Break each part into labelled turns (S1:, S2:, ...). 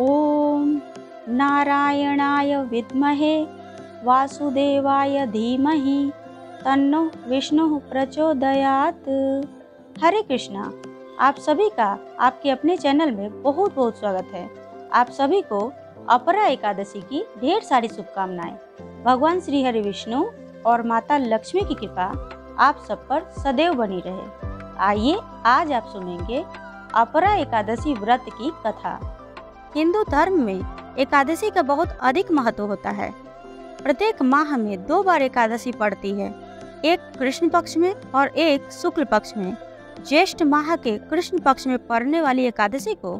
S1: ओम नारायणाय विद्महे वासुदेवाय धीमहि तन्नो विष्णु प्रचोदयात्। हरे कृष्णा। आप सभी का आपके अपने चैनल में बहुत बहुत स्वागत है। आप सभी को अपरा एकादशी की ढेर सारी शुभकामनाएं। भगवान श्री हरि विष्णु और माता लक्ष्मी की कृपा आप सब पर सदैव बनी रहे। आइए आज आप सुनेंगे अपरा एकादशी व्रत की कथा। हिंदू धर्म में एकादशी का बहुत अधिक महत्व होता है। प्रत्येक माह में 2 बार एकादशी पड़ती है, एक कृष्ण पक्ष में और एक शुक्ल पक्ष में। ज्येष्ठ माह के कृष्ण पक्ष में पड़ने वाली एकादशी को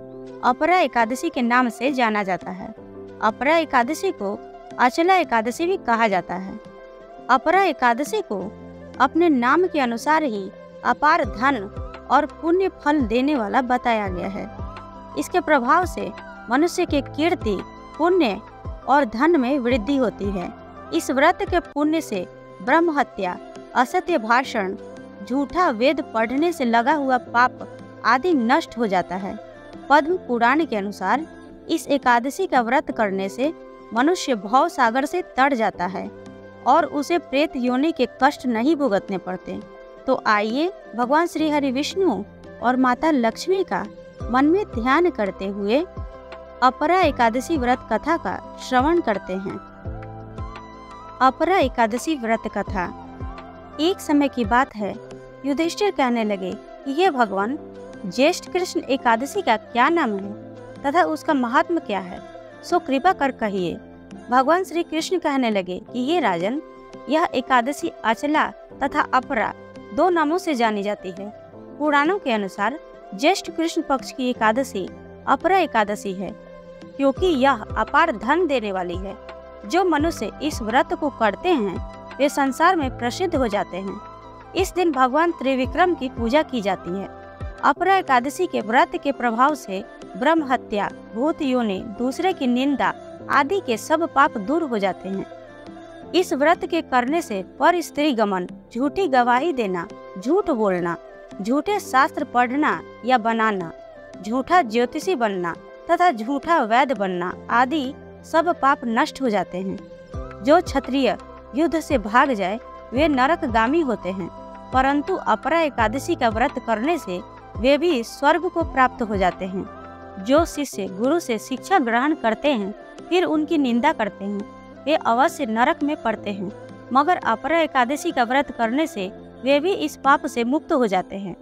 S1: अपरा एकादशी के नाम से जाना जाता है। अपरा एकादशी को अचला एकादशी भी कहा जाता है। अपरा एकादशी को अपने नाम के अनुसार ही अपार धन और पुण्य फल देने वाला बताया गया है। इसके प्रभाव से मनुष्य के कीर्ति, पुण्य और धन में वृद्धि होती है। इस व्रत के पुण्य से ब्रह्म हत्या, असत्य भाषण, झूठा वेद पढ़ने से लगा हुआ पाप आदि नष्ट हो जाता है। पद्म पुराण के अनुसार इस एकादशी का व्रत करने से मनुष्य भव सागर से तर जाता है और उसे प्रेत योनि के कष्ट नहीं भुगतने पड़ते। तो आइए भगवान श्री हरि विष्णु और माता लक्ष्मी का मन में ध्यान करते हुए अपरा एकादशी व्रत कथा का श्रवण करते हैं। अपरा एकादशी व्रत कथा। एक समय की बात है, युधिष्ठिर कहने लगे कि हे भगवान, ज्येष्ठ कृष्ण एकादशी का क्या नाम है तथा उसका महात्म क्या है, सो कृपा कर कहिए। भगवान श्री कृष्ण कहने लगे कि हे राजन, यह एकादशी अचला तथा अपरा 2 नामों से जानी जाती है। पुराणों के अनुसार ज्येष्ठ कृष्ण पक्ष की एकादशी अपरा एकादशी है, क्योंकि यह अपार धन देने वाली है। जो मनुष्य इस व्रत को करते हैं वे संसार में प्रसिद्ध हो जाते हैं। इस दिन भगवान त्रिविक्रम की पूजा की जाती है। अपरा एकादशी के व्रत के प्रभाव से ब्रह्म हत्या, भूत योनि, दूसरे की निंदा आदि के सब पाप दूर हो जाते हैं। इस व्रत के करने से पर स्त्री गमन, झूठी गवाही देना, झूठ बोलना, झूठे शास्त्र पढ़ना या बनाना, झूठा ज्योतिषी बनना तथा झूठा वैद्य बनना आदि सब पाप नष्ट हो जाते हैं। जो क्षत्रिय युद्ध से भाग जाए वे नरकगामी होते हैं, परंतु अपरा एकादशी का व्रत करने से वे भी स्वर्ग को प्राप्त हो जाते हैं। जो शिष्य गुरु से शिक्षा ग्रहण करते हैं फिर उनकी निंदा करते हैं वे अवश्य नरक में पड़ते हैं, मगर अपरा एकादशी का व्रत करने से वे भी इस पाप से मुक्त हो जाते हैं।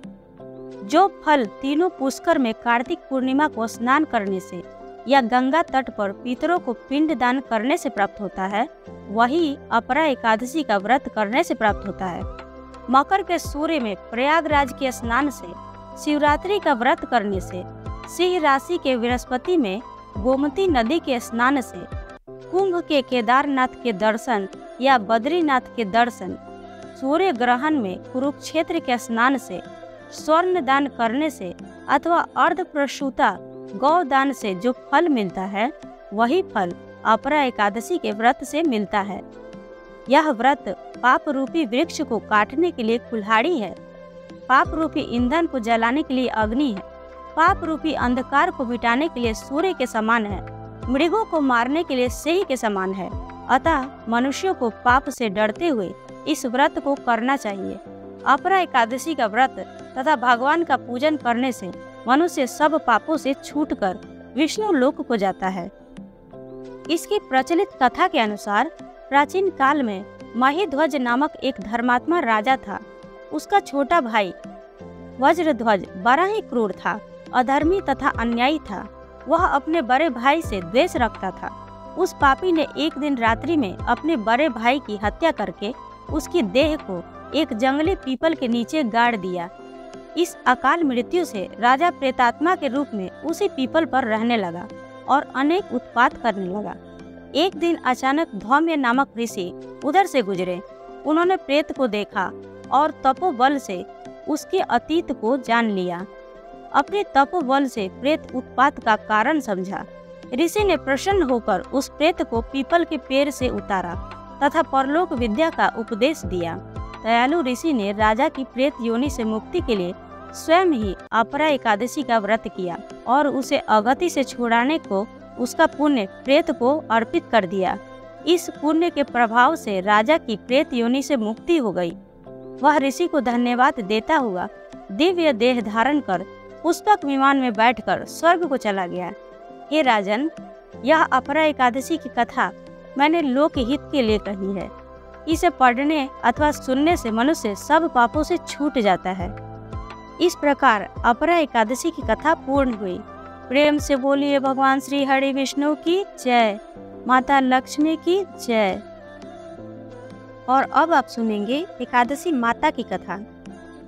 S1: जो फल तीनों पुष्कर में कार्तिक पूर्णिमा को स्नान करने से या गंगा तट पर पितरों को पिंड दान करने से प्राप्त होता है, वही अपरा एकादशी का व्रत करने से प्राप्त होता है। मकर के सूर्य में प्रयागराज के स्नान से, शिवरात्रि का व्रत करने से, सिंह राशि के बृहस्पति में गोमती नदी के स्नान से, कुंभ के केदारनाथ के दर्शन या बद्रीनाथ के दर्शन, सूर्य ग्रहण में कुरुक्षेत्र के स्नान से, स्वर्ण दान करने से अथवा अर्ध प्रसूता गौ दान से जो फल मिलता है वही फल अपरा एकादशी के व्रत से मिलता है। यह व्रत पाप रूपी वृक्ष को काटने के लिए कुल्हाड़ी है, पाप रूपी ईंधन को जलाने के लिए अग्नि है, पाप रूपी अंधकार को मिटाने के लिए सूर्य के समान है, मृगों को मारने के लिए सिंह के समान है। अतः मनुष्यों को पाप से डरते हुए इस व्रत को करना चाहिए। अपरा एकादशी का व्रत तथा भगवान का पूजन करने से मनुष्य सब पापों से छूटकर विष्णु लोक को जाता है। इसकी प्रचलित कथा के अनुसार प्राचीन काल में महिध्वज नामक एक धर्मात्मा राजा था। उसका छोटा भाई वज्रध्वज बड़ा ही क्रूर था, अधर्मी तथा अन्यायी था। वह अपने बड़े भाई से द्वेष रखता था। उस पापी ने एक दिन रात्रि में अपने बड़े भाई की हत्या करके उसकी देह को एक जंगली पीपल के नीचे गाड़ दिया। इस अकाल मृत्यु से राजा प्रेतात्मा के रूप में उसी पीपल पर रहने लगा और अनेक उत्पात करने लगा। एक दिन अचानक धौम्य नामक ऋषि उधर से गुजरे। उन्होंने प्रेत को देखा और तपोबल से उसके अतीत को जान लिया। अपने तपोबल से प्रेत उत्पात का कारण समझा। ऋषि ने प्रसन्न होकर उस प्रेत को पीपल के पेड़ से उतारा तथा परलोक विद्या का उपदेश दिया। दयालु ऋषि ने राजा की प्रेत योनि से मुक्ति के लिए स्वयं ही अपरा एकादशी का व्रत किया और उसे अगति से छुड़ाने को उसका पुण्य प्रेत को अर्पित कर दिया। इस पुण्य के प्रभाव से राजा की प्रेत योनि से मुक्ति हो गई। वह ऋषि को धन्यवाद देता हुआ दिव्य देह धारण कर पुष्पक विमान में बैठकर स्वर्ग को चला गया। हे राजन, यह अपरा एकादशी की कथा मैंने लोक हित के लिए कही है। इसे पढ़ने अथवा सुनने से मनुष्य सब पापों से छूट जाता है। इस प्रकार अपरा एकादशी की कथा पूर्ण हुई। प्रेम से बोलिए भगवान श्री हरि विष्णु की जय, माता लक्ष्मी की जय। और अब आप सुनेंगे एकादशी माता की कथा।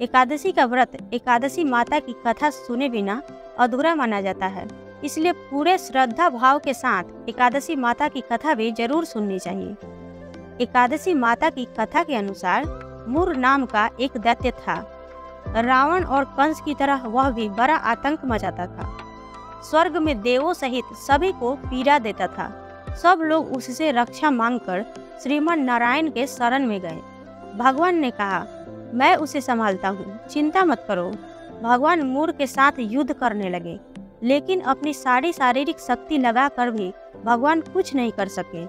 S1: एकादशी का व्रत एकादशी माता की कथा सुने बिना अधूरा माना जाता है, इसलिए पूरे श्रद्धा भाव के साथ एकादशी माता की कथा भी जरूर सुननी चाहिए। एकादशी माता की कथा के अनुसार मुर नाम का एक दैत्य था। रावण और कंस की तरह वह भी बड़ा आतंक मचाता था। स्वर्ग में देवों सहित सभी को पीड़ा देता था। सब लोग उससे रक्षा मांगकर श्रीमन नारायण के शरण में गए। भगवान ने कहा, मैं उसे संभालता हूँ, चिंता मत करो। भगवान मुर के साथ युद्ध करने लगे, लेकिन अपनी सारी शारीरिक शक्ति लगाकर भी भगवान कुछ नहीं कर सके।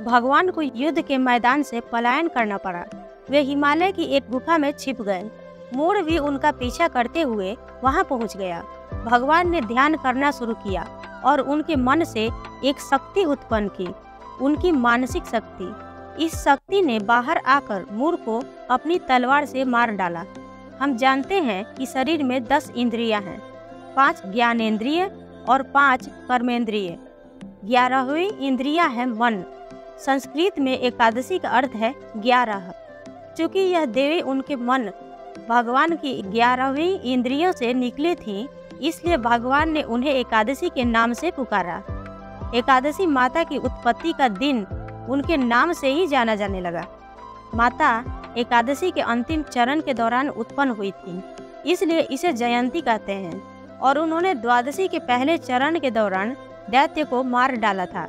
S1: भगवान को युद्ध के मैदान से पलायन करना पड़ा। वे हिमालय की एक गुफा में छिप गए। मुर भी उनका पीछा करते हुए वहां पहुंच गया। भगवान ने ध्यान करना शुरू किया और उनके मन से एक शक्ति उत्पन्न की, उनकी मानसिक शक्ति। इस शक्ति ने बाहर आकर मुर को अपनी तलवार से मार डाला। हम जानते हैं कि शरीर में 10 इंद्रियां हैं, 5 ज्ञानेंद्रिय और 5 कर्मेंद्रिय। 11वीं इंद्रिया है मन। संस्कृत में एकादशी का अर्थ है 11। चूँकि यह देवी उनके मन भगवान की 11वीं इंद्रियों से निकली थी, इसलिए भगवान ने उन्हें एकादशी के नाम से पुकारा। एकादशी माता की उत्पत्ति का दिन उनके नाम से ही जाना जाने लगा। माता एकादशी के अंतिम चरण के दौरान उत्पन्न हुई थी, इसलिए इसे जयंती कहते हैं। और उन्होंने द्वादशी के पहले चरण के दौरान दैत्य को मार डाला था,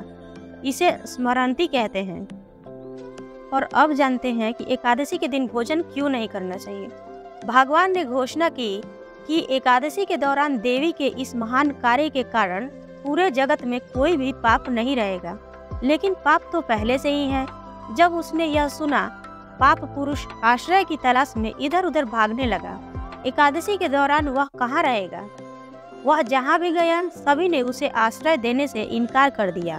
S1: इसे स्मरणती कहते हैं। और अब जानते हैं कि एकादशी के दिन भोजन क्यों नहीं करना चाहिए। भगवान ने घोषणा की कि एकादशी के दौरान देवी के इस महान कार्य के कारण पूरे जगत में कोई भी पाप नहीं रहेगा। लेकिन पाप तो पहले से ही है। जब उसने यह सुना, पाप पुरुष आश्रय की तलाश में इधर उधर भागने लगा। एकादशी के दौरान वह कहाँ रहेगा? वह जहाँ भी गया, सभी ने उसे आश्रय देने से इनकार कर दिया।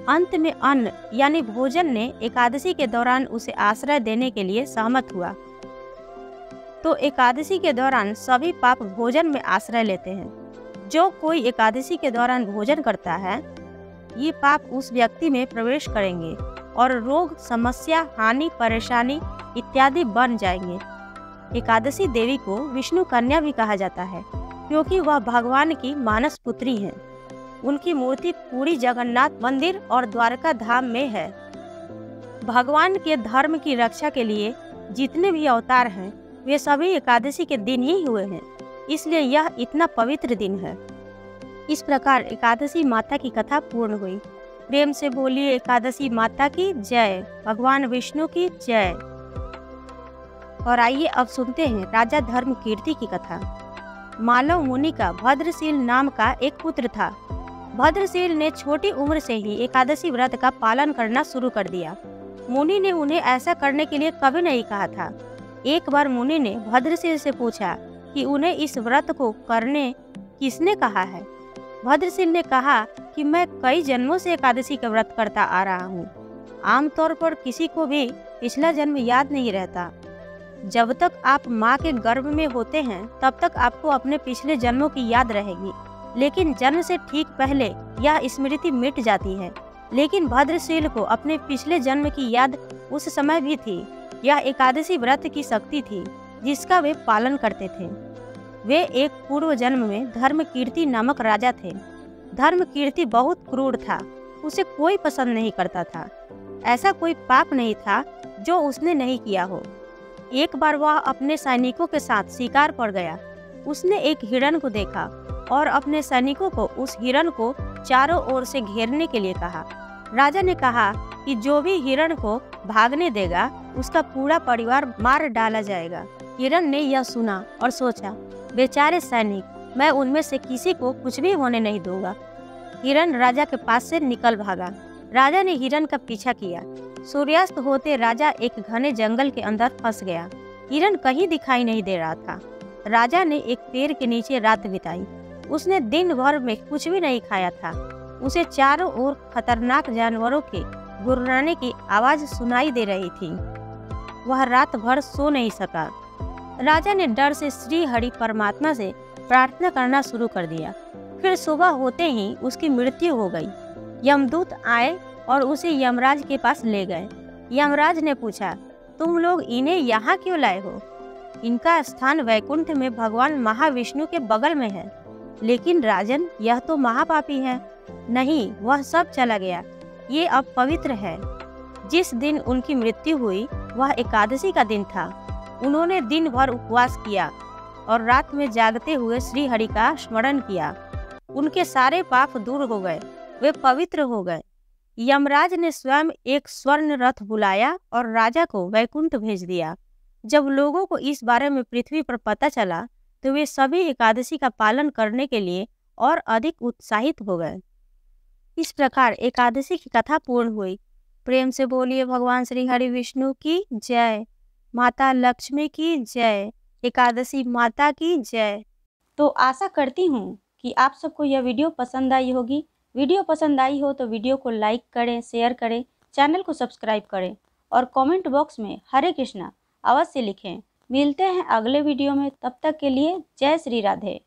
S1: अंत में अन्न यानी भोजन ने एकादशी के दौरान उसे आश्रय देने के लिए सहमत हुआ। तो एकादशी के दौरान सभी पाप भोजन में आश्रय लेते हैं। जो कोई एकादशी के दौरान भोजन करता है, ये पाप उस व्यक्ति में प्रवेश करेंगे और रोग, समस्या, हानि, परेशानी इत्यादि बन जाएंगे। एकादशी देवी को विष्णु कन्या भी कहा जाता है, क्योंकि वह भगवान की मानस पुत्री हैं। उनकी मूर्ति पूरी जगन्नाथ मंदिर और द्वारका धाम में है। भगवान के धर्म की रक्षा के लिए जितने भी अवतार हैं, वे सभी एकादशी के दिन ही हुए हैं, इसलिए यह इतना पवित्र दिन है। इस प्रकार एकादशी माता की कथा पूर्ण हुई। प्रेम से बोलिए एकादशी माता की जय, भगवान विष्णु की जय। और आइए अब सुनते हैं राजा धर्मकीर्ति की कथा। मालव मुनि का भद्रशील नाम का एक पुत्र था। भद्रशील ने छोटी उम्र से ही एकादशी व्रत का पालन करना शुरू कर दिया। मुनि ने उन्हें ऐसा करने के लिए कभी नहीं कहा था। एक बार मुनि ने भद्रशील से पूछा कि उन्हें इस व्रत को करने किसने कहा है। भद्रशील ने कहा कि मैं कई जन्मों से एकादशी का व्रत करता आ रहा हूँ। आमतौर पर किसी को भी पिछला जन्म याद नहीं रहता। जब तक आप माँ के गर्भ में होते हैं, तब तक आपको अपने पिछले जन्मों की याद रहेगी, लेकिन जन्म से ठीक पहले यह स्मृति मिट जाती है। लेकिन भद्रशील को अपने पिछले जन्म की याद उस समय भी थी। यह एकादशी व्रत की शक्ति थी जिसका वे पालन करते थे। वे एक पूर्व जन्म में धर्मकीर्ति नामक राजा थे। धर्मकीर्ति बहुत क्रूर था, उसे कोई पसंद नहीं करता था। ऐसा कोई पाप नहीं था जो उसने नहीं किया हो। एक बार वह अपने सैनिकों के साथ शिकार पर गया। उसने एक हिरण को देखा और अपने सैनिकों को उस हिरण को चारों ओर से घेरने के लिए कहा। राजा ने कहा कि जो भी हिरण को भागने देगा, उसका पूरा परिवार मार डाला जाएगा।
S2: हिरण ने यह सुना और सोचा, बेचारे सैनिक, मैं उनमें से किसी को कुछ भी होने नहीं दूंगा। हिरण राजा के पास से निकल भागा। राजा ने हिरण का पीछा किया। सूर्यास्त होते राजा एक घने जंगल के अंदर फंस गया। हिरण कहीं दिखाई नहीं दे रहा था। राजा ने एक पेड़ के नीचे रात बिताई। उसने दिन भर में कुछ भी नहीं खाया था। उसे चारों ओर खतरनाक जानवरों के गुर्राने की आवाज सुनाई दे रही थी। वह रात भर सो नहीं सका। राजा ने डर से श्री हरि परमात्मा से प्रार्थना करना शुरू कर दिया। फिर सुबह होते ही उसकी मृत्यु हो गई। यमदूत आए और उसे यमराज के पास ले गए। यमराज ने पूछा, तुम लोग इन्हें यहाँ क्यों लाए हो? इनका स्थान वैकुंठ में भगवान महाविष्णु के बगल में है। लेकिन राजन, यह तो महापापी है। नहीं, वह सब चला गया। ये अब पवित्र है। जिस दिन उनकी मृत्यु हुई वह एकादशी का दिन था। उन्होंने दिन भर उपवास किया और रात में जागते हुए श्री हरि का स्मरण किया। उनके सारे पाप दूर हो गए, वे पवित्र हो गए। यमराज ने स्वयं एक स्वर्ण रथ बुलाया और राजा को वैकुंठ भेज दिया। जब लोगों को इस बारे में पृथ्वी पर पता चला तो वे सभी एकादशी का पालन करने के लिए और अधिक उत्साहित हो गए। इस प्रकार एकादशी की कथा पूर्ण हुई। प्रेम से बोलिए भगवान श्री हरि विष्णु की जय, माता लक्ष्मी की जय, एकादशी माता की जय।
S1: तो आशा करती हूँ कि आप सबको यह वीडियो पसंद आई होगी। वीडियो पसंद आई हो तो वीडियो को लाइक करें, शेयर करें, चैनल को सब्सक्राइब करें और कमेंट बॉक्स में हरे कृष्णा अवश्य लिखें। मिलते हैं अगले वीडियो में, तब तक के लिए जय श्री राधे।